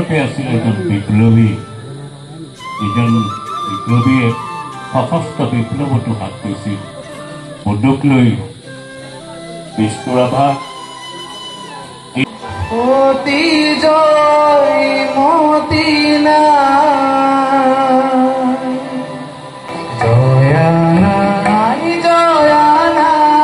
প্ৰকৃততে আছিল এজন বিপ্লৱী। এজন বিপ্লৱীয়ে সশস্ত্ৰ বিপ্লৱতো হাত দিছিল। বন্দুক লৈ বিস্কুৰাভা অতি জয় মতি না জয়া নাই জয়া নাই